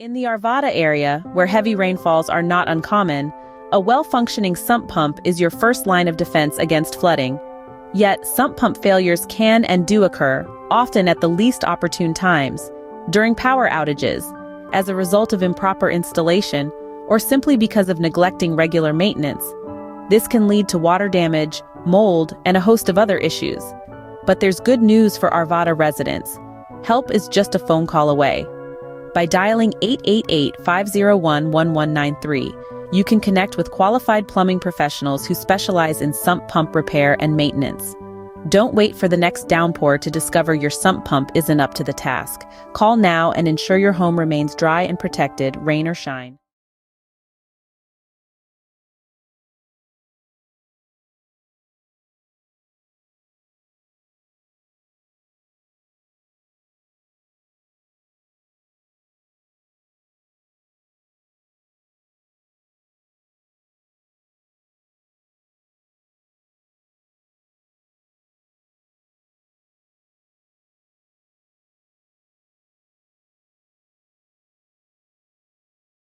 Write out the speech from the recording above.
In the Arvada area, where heavy rainfalls are not uncommon, a well-functioning sump pump is your first line of defense against flooding. Yet, sump pump failures can and do occur, often at the least opportune times, during power outages, as a result of improper installation, or simply because of neglecting regular maintenance. This can lead to water damage, mold, and a host of other issues. But there's good news for Arvada residents. Help is just a phone call away. By dialing 888-501-1193, you can connect with qualified plumbing professionals who specialize in sump pump repair and maintenance. Don't wait for the next downpour to discover your sump pump isn't up to the task. Call now and ensure your home remains dry and protected, rain or shine.